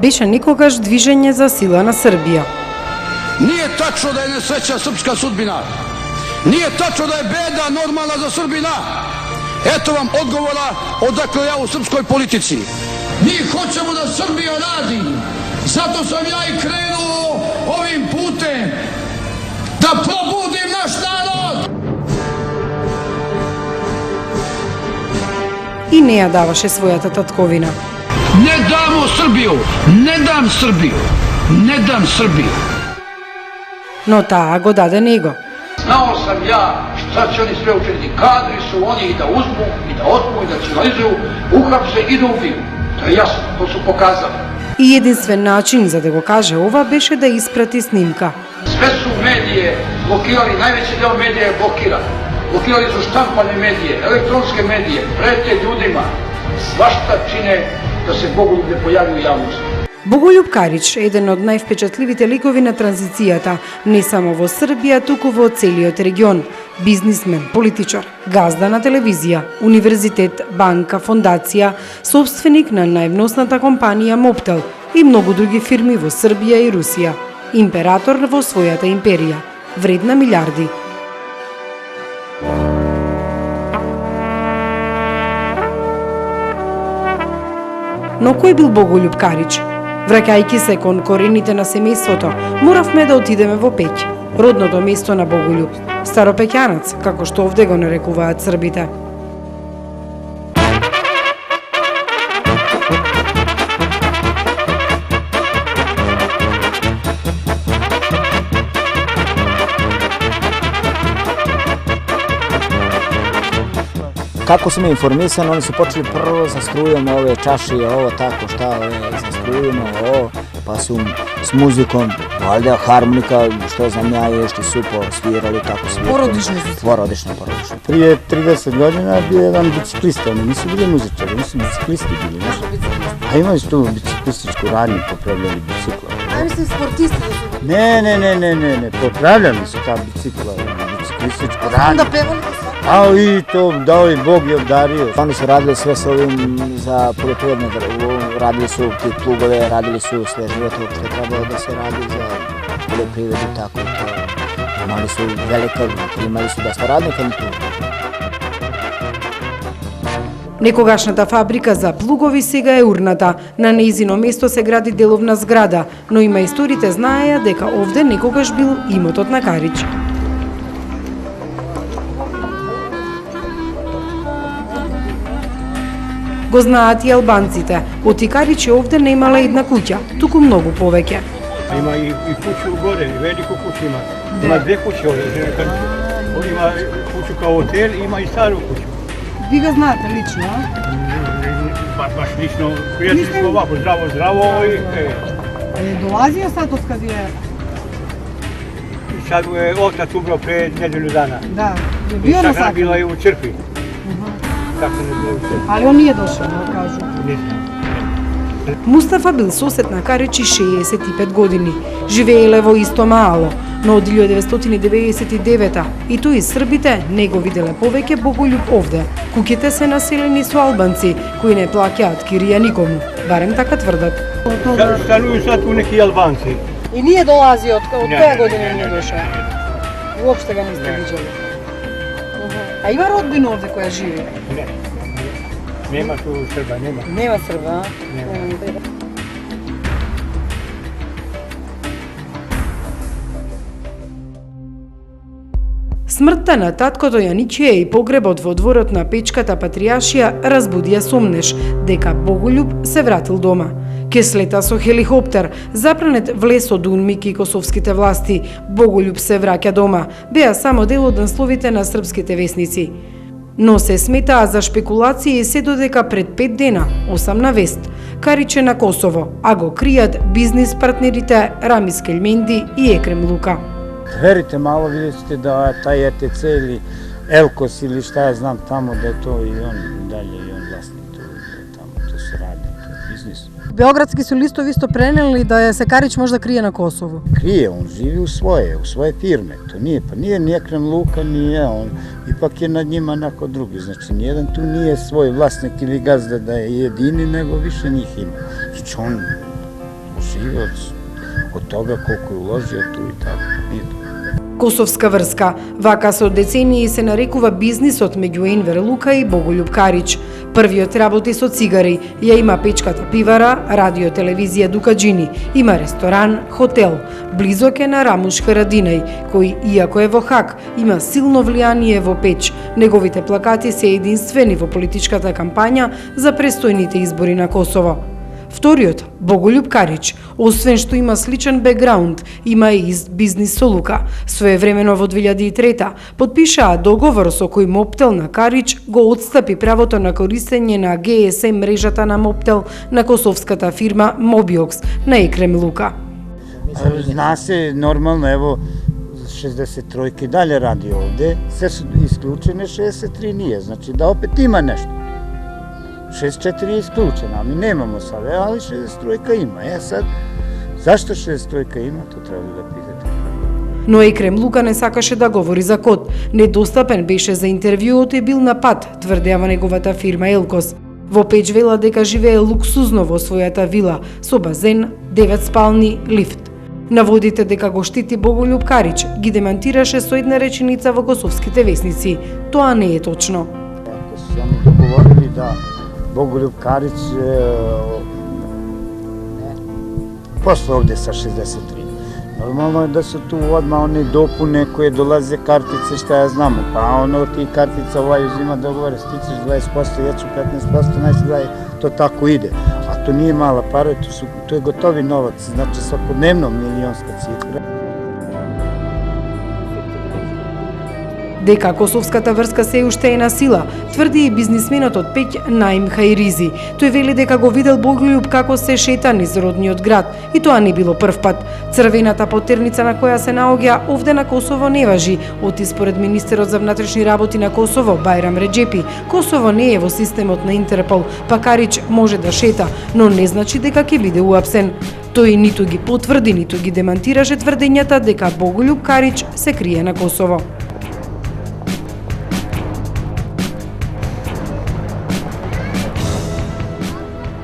беше некогаш движење за сила на Србија. Nije tačno da je nesreća srpska sudbina. Nije tačno da je beda normalna za Srbina. Eto vam odgovora odakle ja u srpskoj politici. Mi hoćemo da Srbija radi. Zato sam ja i krenuo ovim putem da probudim naš narod. И не ја даваше својата татковина. Ne damo Srbiju, ne dam Srbiju, ne dam Srbiju. Но таа го даде него. Znao sam ja šta će oni sve učiniti. Kadri su oni i da uzmu, i da otmu, i da nacionalizuju, uhapse i da ubiju. To je jasno, to su pokazali. И единствен начин за да го каже ова беше да испрати снимка. Sve su medije blokirali, najveći deo medija je blokiran. Blokirali su štampane medije, elektronske medije, prete ljudima. Svašta čine da se Bogoljub ne pojavi u javnosti. Боголјуб Карич е еден од највпечатливите ликови на транзицијата, не само во Србија, туку во целиот регион. Бизнисмен, политичар, газда на телевизија, универзитет, банка, фондација, собственик на највносната компанија Моптел и многу други фирми во Србија и Русија. Император во својата империја, вредна милиарди. Но кој бил Боголјуб Карич? Враќајќи се кон корените на семејството, моравме да отидеме во Пеќ, родното место на Боголјуб, Старопеќанац, како што овде го нарекуваат србите. Kako sam informisan, oni su počeli prvo sa strujom ove čašije, ovo tako šta, sa strujom, ovo, pa su s muzikom, valjda harmonika, što znam ja, ješti supo, svirali, tako svirali. Porodično su? Porodično. Prije 30 godina je bio jedan biciklista, oni nisu bili muzičari, oni su biciklisti bili, znaš. A imali su tu biciklističku radnju, popravljali bicikla. Ja mislim sportisti da su... Ne, popravljali su ta bicikla, biciklističku radnju. Onda pevali da su? A i to dao i Bog je obdario. Oni su radili sve s ovim za poljoprivredne, radili su ti plugove, radili su sve živote što je trebalo da se radi za poljoprivredu, tako to. Imali su velika, imali su dosta radnika na tu. Некогашната фабрика за плугови сега е урната. На нејзино место се гради деловна зграда, но и мајсторите знаеја дека овде некогаш бил имотот на Карич. Го знаат и албанците. Оти Карич овде не имала една куќа, туку многу повеќе. Има и куќу горе, велику куќу има. Има две куќи овде. Има куќу као хотел, има и стару куќу. Ви го знаете лично, а? Баш лично, пријатели сме овако, здраво и... Долазио сад од каде е? И сад е отац умро пред неделю дана. Да, И сакана била и у цркви. Така не било у цркви. Ali on nije došao, kažu. Не знам. Мустафа бил сосед на Каричи 65 години. Живееле во исто маало, но од 1999 и тој србите не го виделе повеќе Боголјуб овде. Куќите се населени со албанци, кои не плаќаат кирија никому, барем така тврдат. Станују сад у неки албанци. И nije dolazio, од Не, која не, година не, nije не, došao? не, Uopšte ga niste Ne. viđali. A ima rodbina ovde koja živi? Не. Нема ту Срба, нема. Nema Srba, a? Nema. Смртта на таткото Јаничија и погребот во дворот на Печката патријашија разбудија сомнеш дека Боголјуб се вратил дома. Ке слета со хеликоптер, запранет в лес од унмики косовските власти, Боголјуб се враќа дома, беа само дел од насловите на српските весници. Но се сметаа за шпекулации се додека пред 5 дена, 8 на вест, Карич е на Косово, а го кријат бизнис партнерите Рамис Кельменди и Екрем Лука. Verite malo, vidjet ćete da taj ETC ili Elkos ili šta ja znam tamo da je to i on dalje i on vlasnik tu, tamo to se radi, to je biznis. Beogradski su listovi isto preneli da se Karić možda krije na Kosovu. Krije, on živi u svoje firme, to nije, pa nije ni Ekrem Luka, ni ja, on ipak je nad njima onako drugi, znači nijedan tu nije svoj vlasnik ili gazda da je jedini, nego više njih ima. Znači on žive od toga koliko je uložio tu i tako. Nije to. Косовска врска. Вака со децении се нарекува бизнисот меѓу Енвер Лука и Боголјуб Карич. Првиот работи со цигари, ја има печката пивара, радио, телевизија Дукаджини, има ресторан, хотел. Близок е на Рамуш Харадинај, кој, иако е во Хаг, има силно влијание во Печ. Неговите плакати се единствени во политичката кампања за престојните избори на Косово. Вториот, Боголјуб Карич, освен што има сличен бекграунд, има и бизнис со Лука. Своевремено во 2003 подпишаа договор со кој Моптел на Карич го отстапи правото на користење на GSM мрежата на Моптел на косовската фирма Mobiоx на Екрем Лука. Zna se normalno, evo, 63 dalje radi ovde, sve su isključene, 63 nije, znači da opet ima nešto. 64 je isključena, a mi nemamo sve, ali 63 ima. Sad, zašto 63 ima, to treba da pitate. Но Екрем Лука не сакаше да говори за код. Недостапен беше за интервјуот и бил на пат, тврдеа во неговата фирма Елкос. Во Печ вела дека живее луксузно во својата вила, со базен, 9 спални, лифт. Наводите дека го штити Боголјуб Карич ги демантираше со една реченица во косовските весници. Тоа не е точно. Ako su se oni dogovorili da Bogoljub Karić posle ovde sa 63. Normalno je da su tu odmah one dopune koje dolaze kartice, šta ja znamo, pa ono ti kartica ovaj uzima dogovore, stičeš 20%, ja ću 15%, znači da to tako ide. A to nije mala para, to je gotovi novac, znači svakodnevno milionska cifra. Дека косовската врска се уште е на сила, тврди и бизнисменот од Пеќ Наим Хајризи. Тој вели дека го видел Боголјуб како се шета низ родниот град и тоа не било прв пат. Црвената потерница на која се наоѓа овде на Косово не важи, оти според министерот за внатрешни работи на Косово Бајрам Реджепи. Косово не е во системот на Интерпол, па Карич може да шета, но не значи дека ќе биде уапсен. Тој ниту ги потврди, ниту ги демантираше тврдењата дека Боголјуб Карич се крие на Косово.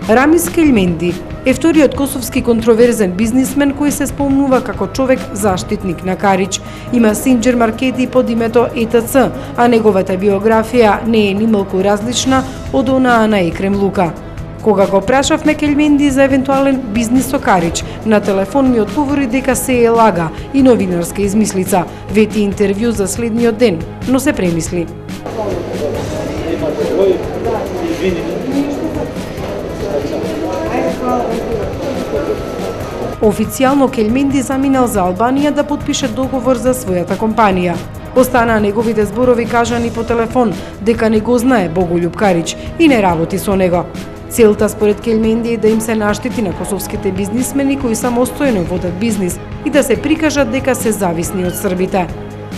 Рамис Кельменди е вториот косовски контроверзен бизнисмен кој се спомнува како човек заштитник на Карич. Има синџер маркети под името ЕТЦ, а неговата биографија не е нималку различна од онаа на Екрем Лука. Кога го прашавме Кельменди за евентуален бизнис со Карич, на телефон ми одговори дека се е лага и новинарска измислица, вети интервју за следниот ден, но се премисли. Официјално Кельменди заминал за Албанија да подпише договор за својата компанија. Останаа неговите зборови кажани по телефон дека не го знае Боголјуб Карич и не работи со него. Целта според Кельменди е да им се наштити на косовските бизнисмени кои самостојно водат бизнис и да се прикажат дека се зависни од србите.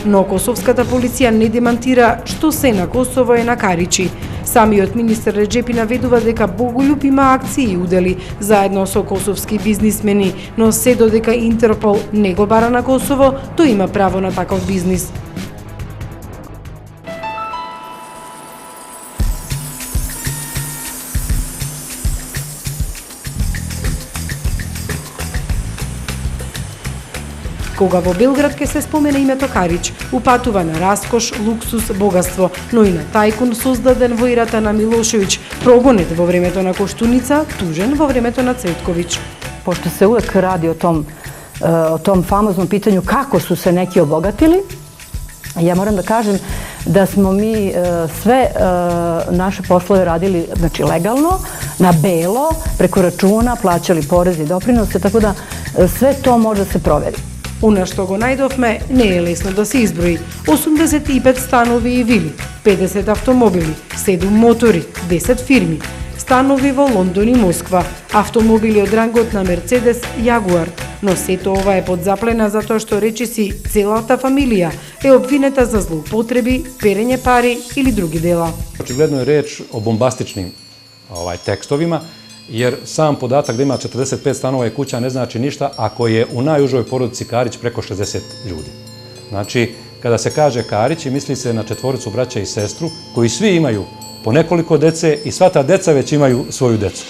Но косовската полиција не демантира што се на Косово е на Каричи. Самиот министер Реджепи наведува дека Боголјуб има акции и удели заедно со косовски бизнисмени, но се додека Интерпол не го бара на Косово, тој има право на таков бизнис. Кога во Белград ке се спомене името Карич, упатува на раскош, луксус, богатство, но и на тајкун создаден во ерата на Милошевиќ, прогонет во времето на Коштуница, тужен во времето на Цветковиќ. Pošto se uvek radi o tom famoznom pitanju kako su se neki obogatili, ja moram da kažem da smo mi sve naše poslove radili znači legalno, na belo, preko računa, plaćali poreze i doprinose, tako da sve to može da se proveri. Она што го најдовме не е лесно да се изброи. 85 станови и вили, 50 автомобили, 7 мотори, 10 фирми, станови во Лондон и Москва, автомобили од рангот на Мерцедес, Јагуар. Но сето ова е под заплена затоа што речиси целата фамилија е обвинета за злоупотреби, перење пари или други дела. Очигледно е реч о бомбастичним текстовима, jer sam podatak da ima 45 stanova i kuća ne znači ništa ako je u najužoj porodici Karić preko 60 ljudi. Znači, kada se kaže Karić, misli se na četvoricu braća i sestru, koji svi imaju po nekoliko dece i sva ta deca već imaju svoju decu.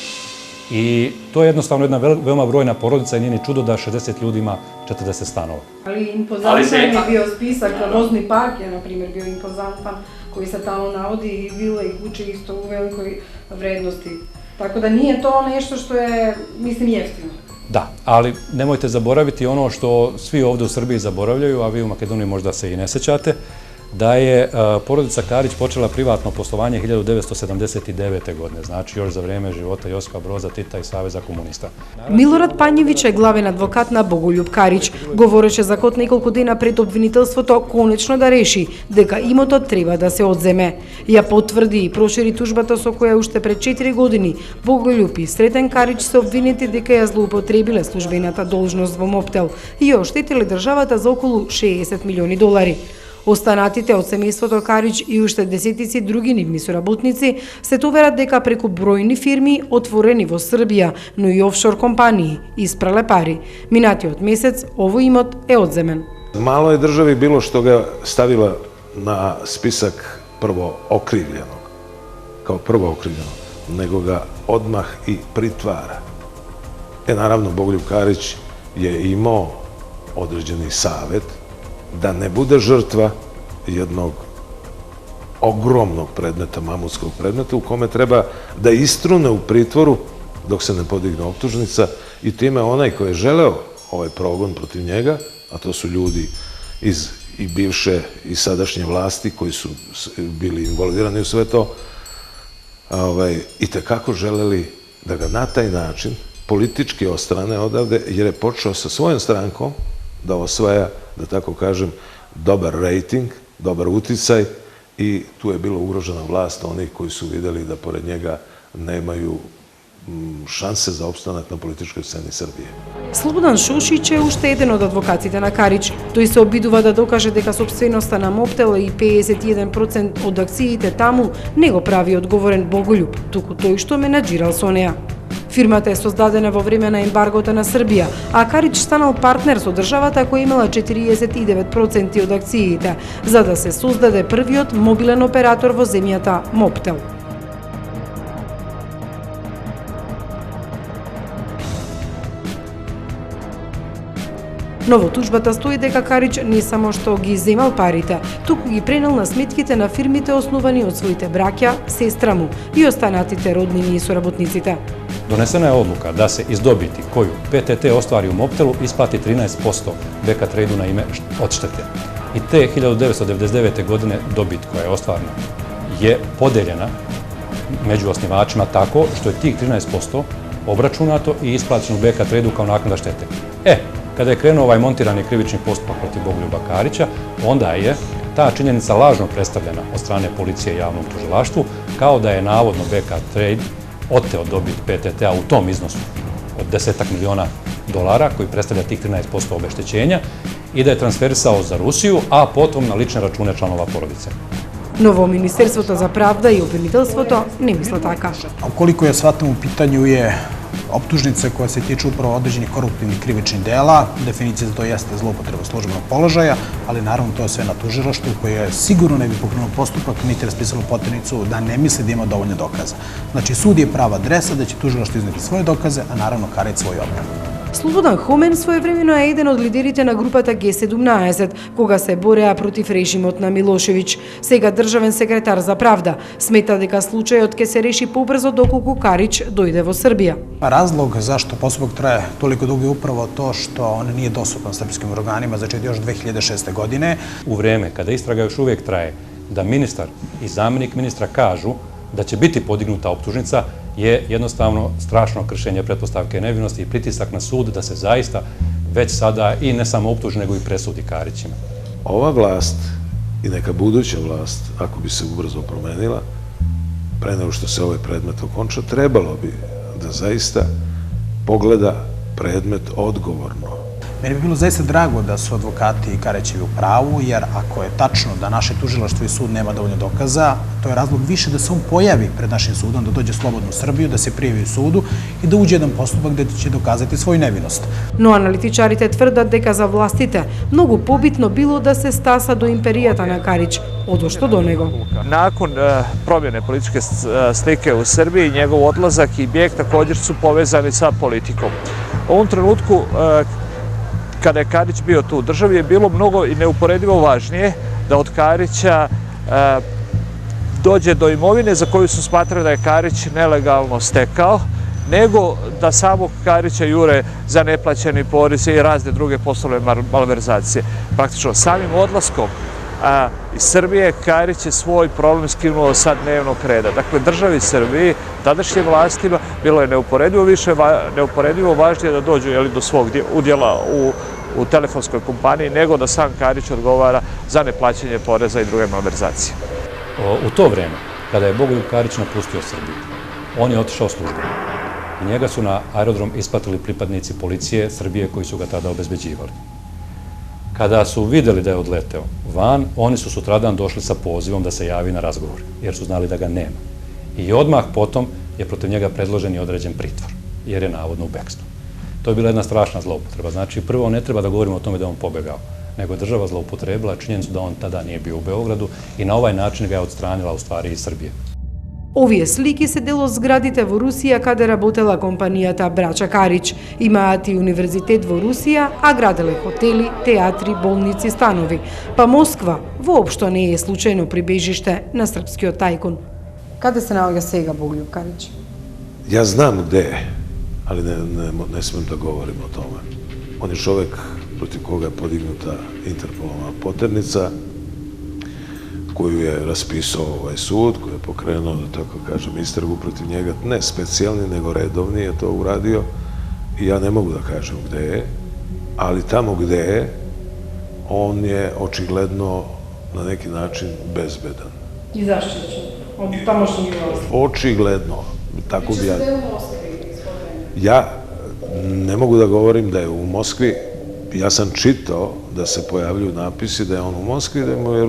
I to je jednostavno jedna veoma brojna porodica i nije ni čudo da 60 ljudi ima 40 stanova. Ali impozantan je bio spisak, Vozni park je, na primjer, bio impozantan, koji se tamo navodi i vile i kuće isto u velikoj vrednosti. Tako da nije to nešto što je, mislim, jeftino. Da, ali nemojte zaboraviti ono što svi ovdje u Srbiji zaboravljaju, a vi u Makedoniji možda se i ne sećate, da je porodica Karić počela privatno poslovanje 1979. godine, znači još za vrijeme života Josipa Broza Tita i Saveza komunista. Милорад Пањевиќ е главен адвокат на Боголјуб Кариќ. Говореше за код неколку дена пред обвинителството конечно да реши дека имотот треба да се одземе. Ја потврди и прошири тужбата со која уште пред 4 години Боголјуб и Сретен Кариќ се обвинети дека ја злоупотребиле службената должност во Моптел и ја оштетиле државата за околу 60 милиони долари. Останатите од семејството Кариќ и уште десетици други нивни соработници се товерат дека преку бројни фирми отворени во Србија, но и офшор компании испрале пари. Минатиот месец овој имот е одземен. Malo je državi bilo što ga stavila na spisak prvo okrivljenog, kao prvo okrivljenog, nego ga odmah i pritvara. Naravno, Bogoljub Karić je imao određeni savet da ne bude žrtva jednog ogromnog predmeta, mamutskog predmeta, u kome treba da istrune u pritvoru dok se ne podigne optužnica i time onaj ko je želeo ovaj progon protiv njega, a to su ljudi iz i bivše i sadašnje vlasti koji su bili involvirani u sve to, i tekako želeli da ga na taj način politički ostrane odavde, jer je počeo sa svojom strankom da osvaja, da tako kažem, dobar rejting, dobar uticaj i tu je bila ugrožena vlast onih koji su videli da pored njega nemaju šanse za opstanak na političkoj sceni Srbije. Слободан Шошиć е уште еден од адвокатите на Кариќ. Тој се обидува да докаже дека сопственоста на Моптел и 51% од акциите таму не го прави одговорен Боголјуб, туку тој што менаџирал со неа. Фирмата е создадена во време на ембаргото на Србија, а Кариќ станал партнер со државата која имала 49% од акциите, за да се создаде првиот мобилен оператор во земјата Моптел. Но во тужбата стои дека Кариќ не само што ги земал парите, туку ги пренел на сметките на фирмите основани од своите браќа, сестра му и останатите роднини и соработниците. Donesena je odluka da se iz dobiti koju PTT ostvari u Moptelu isplati 13% BK Trade-u na ime odštete. I te 1999. godine dobit koja je ostvarena je podeljena među osnivačima tako što je tih 13% obračunato i isplaćeno BK Trade-u kao naknada štete. Kada je krenuo ovaj montirani krivični postupak protiv Bogoljuba Karića, onda je ta činjenica lažno predstavljena od strane policije i javnom tužilaštvu kao da je navodno BK Trade oteo dobit PTT-a u tom iznosu od 10 miliona dolara, koji predstavlja tih 13% obeštećenja, i da je transferisao za Rusiju, a potom na lične račune članova porodice. Но во Министерството за правда и обвинителството не мисле така. Ukoliko je shvatam u pitanju je optužnice koje se tiču upravo određenih koruptivnih krivičnih dela, definicija za to jeste zloupotreba službenog položaja, ali naravno to je sve na tužilaštvu koje sigurno ne bi pokrenulo postupak niti raspisalo poternicu da ne misli da ima dovoljno dokaza. Znači, sud je prava adresa da će tužilaštvo izneti svoje dokaze, a naravno Karić svoj odbranu. Слободан Хомен своевремено е еден од лидерите на групата Г17, кога се бореа против режимот на Милошевиќ. Сега државен секретар за правда смета дека случајот ќе се реши побрзо доколку Кариć дојде во Србија. Razlog zašto postupak traje toliko dugo je upravo to što on nije dostupan srpskim organima, znači još 2006. godine. U vreme kada istraga još uvijek traje, da ministar i zamjenik ministra kažu da će biti podignuta optužnica je jednostavno strašno kršenje pretpostavke nevinosti i pritisak na sud da se zaista već sada i ne samo optuži, nego i presudi Karićima. Ova vlast i neka buduća vlast, ako bi se ubrzo promenila, pre nego što se ovaj predmet okonča, trebalo bi da zaista pogleda predmet odgovorno. Meni bi bilo zaista drago da su advokati i Karićevi u pravu, jer ako je tačno da naše tužilaštvo i sud nema dovoljno dokaza, to je razlog više da se on pojavi pred našim sudom, da dođe slobodno u Srbiju, da se prijavi u sudu i da uđe jedan postupak gde će dokazati svoju nevinost. Но аналитичарите тврдат дека за властите многу побитно било да се стаса до империјата на Кариć, одошто до него. Nakon promjene političke slike u Srbiji, njegov odlazak i bijeg također su povezani sa politikom. U ovom trenutku, kada je Karić bio tu u državi, je bilo mnogo i neuporedivo važnije da od Karića dođe do imovine za koju su smatrali da je Karić nelegalno stekao, nego da samog Karića jure za neplaćeni porez i razne druge poslovne malverzacije. Praktično, samim odlaskom iz Srbije Karić je svoj problem skinuo sa dnevnog reda. Dakle, državi Srbiji, tadašnjim vlastima, bilo je neuporedivo važnije da dođu do svog udjela u telefonskoj kompaniji, nego da sam Karić odgovara za neplaćanje poreza i druge malverzacije. U to vreme, kada je Bogoljub Karić napustio Srbiju, on je otišao službeno. I njega su na aerodrom ispratili pripadnici policije Srbije koji su ga tada obezbeđivali. Kada su videli da je odleteo van, oni su sutradan došli sa pozivom da se javi na razgovor, jer su znali da ga nema. I odmah potom je protiv njega predložen i određen pritvor, jer je navodno u bekstvu. To je bila jedna strašna zloupotreba. Znači, prvo ne treba da govorimo o tome da je on pobegao, nego je država zloupotrebila činjenicu da on tada nije bio u Beogradu i na ovaj način ga je odstranila u stvari iz Srbije. Овие слики се дел од зградите во Русија каде работела компанијата Браќа Кариć. Имаат и универзитет во Русија, а граделе хотели, театри, болници, станови. Па Москва воопшто не е случајно прибежиште на српскиот тајкун. Каде се наоѓа сега Боgoljub Karić? Ja znam gde je, ali ne smem da govorim o tome. On je čovek protiv koga je podignuta Interpolovna poternica, koju je raspisao ovaj sud, koji je pokrenuo, da tako kažem, istragu protiv njega, ne specijalni, nego redovni je to uradio i ja ne mogu da kažem gde je, ali tamo gde je, on je očigledno na neki način bezbedan. I zaštićen od tamošnjih vlasti? Očigledno, tako bi ja... Ja ne mogu da govorim da je u Moskvi. Ja sam čitao da se pojavljuju napisi da je on u Moskvi, da mu je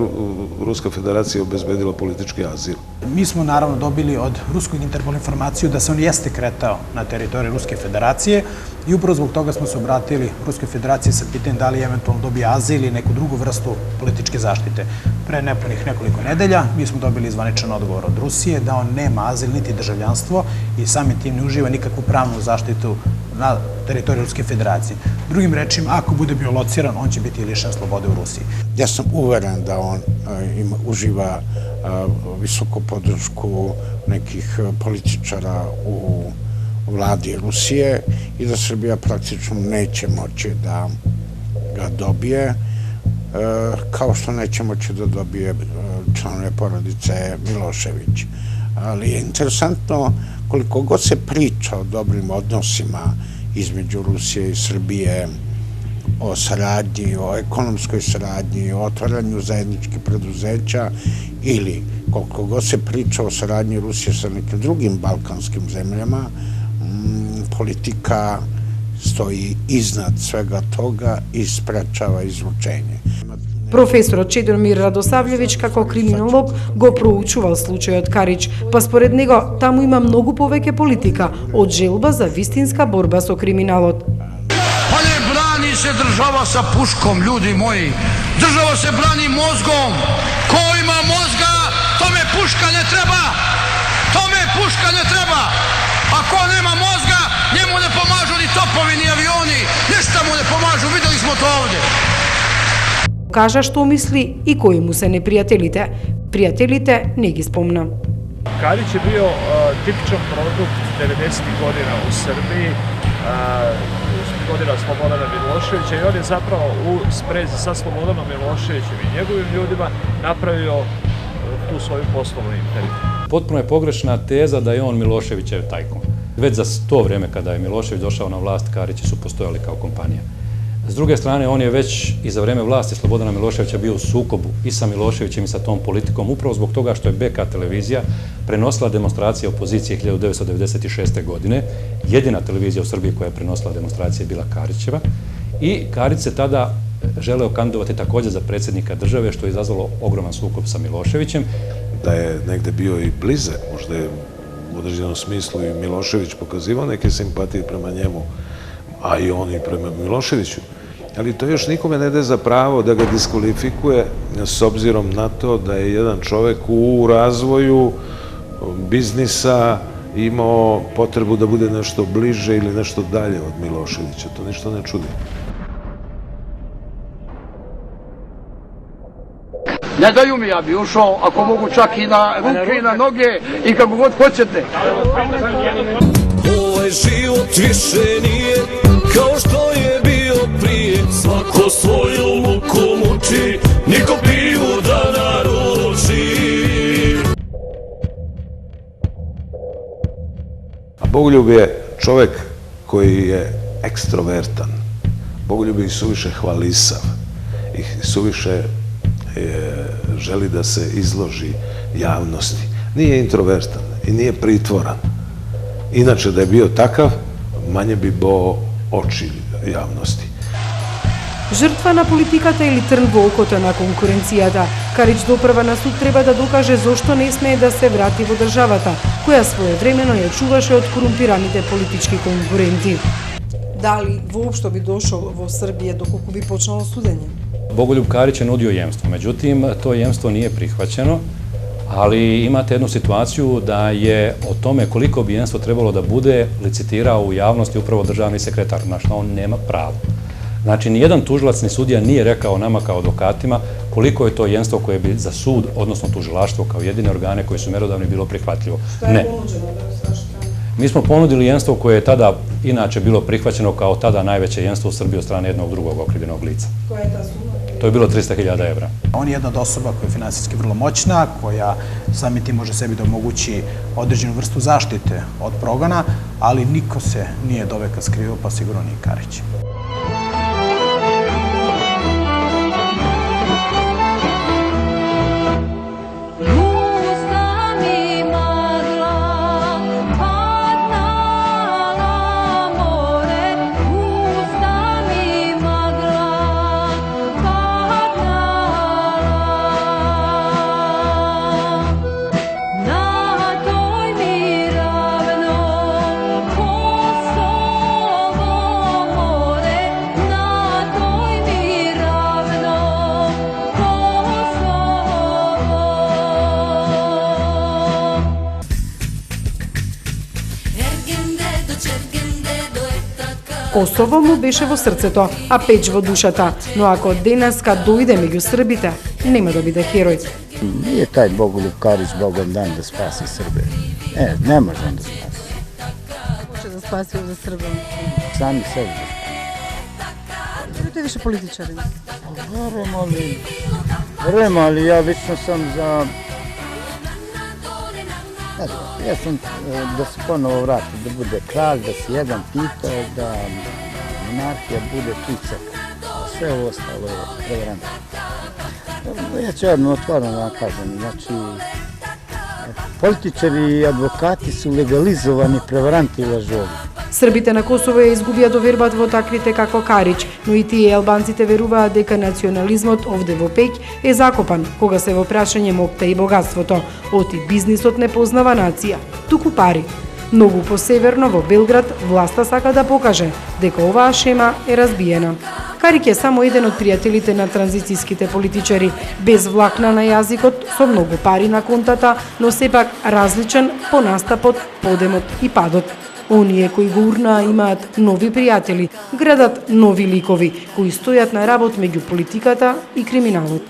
Ruska federacija obezbedila politički azil. Mi smo naravno dobili od ruskog Interpola informaciju da se on jeste kretao na teritoriji Ruske federacije i upravo zbog toga smo se obratili Ruskoj federaciji sa pitanjem da li eventualno dobije azil ili neku drugu vrstu političke zaštite. Pre nepunih nekoliko nedelja mi smo dobili zvaničan odgovor od Rusije da on nema azil niti državljanstvo i samim tim ne uživa nikakvu pravnu zaštitu na teritoriji Ruske federacije. Drugim rečima, ako bude bio lociran, on će biti lišen slobode u Rusiji. Ja sam uveren da on uživa visoku podršku nekih političara u vladi Rusije i da Srbija praktično neće moći da ga dobije, kao što neće moći da dobije članove porodice Milošević. Ali je interesantno koliko god se priča o dobrim odnosima između Rusije i Srbije, o saradnji, o ekonomskoj saradnji, o otvaranju zajedničkih preduzeća ili koliko god se priča o saradnji Rusije sa nekim drugim balkanskim zemljama, politika stoji iznad svega toga i sprečava izručenje. Професорот Чедомир Радосављевиќ како криминолог го проучувал случајот Кариć, па според него таму има многу повеќе политика од желба за вистинска борба со криминалот. Pa ne brani se država sa puškom, ljudi moji. Država se brani mozgom. Ko ima mozga, tome puška ne treba. Tome puška ne treba. A ko nema mozga, njemu ne pomažu ni topovi, ni avioni. Ništa mu ne pomažu, videli smo to ovdje. Кажа што мисли и кои му се непријателите. Пријателите не ги спомна. Karić je bio tipičan produkt 90. godina u Srbiji, godina Slobodana Miloševića i on je zapravo u sprezi sa Slobodanom Miloševićem i njegovim ljudima napravio tu svoju poslovnu imperiju. Potpuno je pogrešna teza da je on Miloševićev tajkun. Već za to vreme kada je Milošević došao na vlast, Karići su postojali kao kompanija. S druge strane, on je već i za vreme vlasti Slobodana Miloševića bio u sukobu i sa Miloševićem i sa tom politikom, upravo zbog toga što je BK televizija prenosila demonstracije opozicije 1996. godine. Jedina televizija u Srbiji koja je prenosila demonstracije je bila Karićeva I Karić se tada želeo kandidovati također za predsjednika države, što je izazvalo ogroman sukob sa Miloševićem. Da je negde bio i blizak, možda je u određenom smislu i Milošević pokazivao neke simpatije prema njemu, a i on i prema Miloševiću. Ali to još nikome ne daje za pravo da ga diskvalifikuje s obzirom na to da je jedan čovek u razvoju biznisa imao potrebu da bude nešto bliže ili nešto dalje od Miloševića. To ništa ne čudi. Ne daju mi, ja bi ušao, ako mogu čak i na ruke i na noge i kako god hoćete. Ovaj život više nije kao što je bio prije. Svako svoju muku muči, niko pivu da naruči. A Bogoljub je čovek koji je ekstrovertan. Bogoljub je i suviše hvalisav i suviše želi da se izloži javnosti. Nije introvertan i nije pritvoran. Inače, da je bio takav, manje bi boo oči javnosti. Жртва на политиката или трн во окото на конкуренцијата, Кариќ допрва на суд треба да докаже зошто не смее да се врати во државата, која своевремено ја чуваше од корумпираните политички конкуренти. Дали воопшто би дошол во Србија доколку би почнало судење? Bogoljub Karić je nudio jemstvo, međutim, to jemstvo nije prihvaćeno, ali imate jednu situaciju da je o tome koliko bi jemstvo trebalo da bude licitirao u javnosti upravo državni sekretar, na što on nema pravo. Znači, nijedan tužilac ni sudija nije rekao nama kao advokatima koliko je to jemstvo koje bi za sud, odnosno tužilaštvo kao jedine organe koji su merodavni bilo prihvatljivo. Ne. Mi smo ponudili jemstvo koje je tada inače bilo prihvaćeno kao tada najveće jemstvo u Srbiji od strane jednog drugog okrivljenog lica. Koja je ta suma? To je bilo 300.000 evra. On je jedna od osoba koja je finansijski vrlo moćna, koja samim tim može sebi da omogući određenu vrstu zaštite od progona, ali niko se nije doveka skrivio, pa sigurno nije Karić. Косово му беше во срцето, а Печ во душата, но ако денеска дојде меѓу србите, нема да биде херој. Nije taj Bogoljub Karić Bogom dan da spasi Srbe. Ne može on da spasi. Kako će da spasi za Srbe? Sami sebi da spasi. Budete više političari? Verujem, ali ja lično sam za... Ja sam da se ponovo vrati, da bude kralj, da se jedan pitao, da monarhija bude tucak, a sve ovo ostalo je prevarantno. Ja ću jedno otvoreno da vam kažem, znači, političari i advokati su legalizovani prevaranti i lažovi. Србите на Косово ја изгубија довербата во таквите како Кариќ, но и тие албанците веруваат дека национализмот овде во Пеќ е закопан, кога се во прашање мокта и богатството, оти бизнисот не познава нација, туку пари. Многу посеверно во Белград власта сака да покаже дека оваа шема е разбиена. Кариќ е само еден од пријателите на транзицијските политичари, без влакна на јазикот, со многу пари на контата, но сепак различен по настапот, подемот и падот. Оние кои го урнаа имаат нови пријатели, градат нови ликови, кои стојат на работ меѓу политиката и криминалот.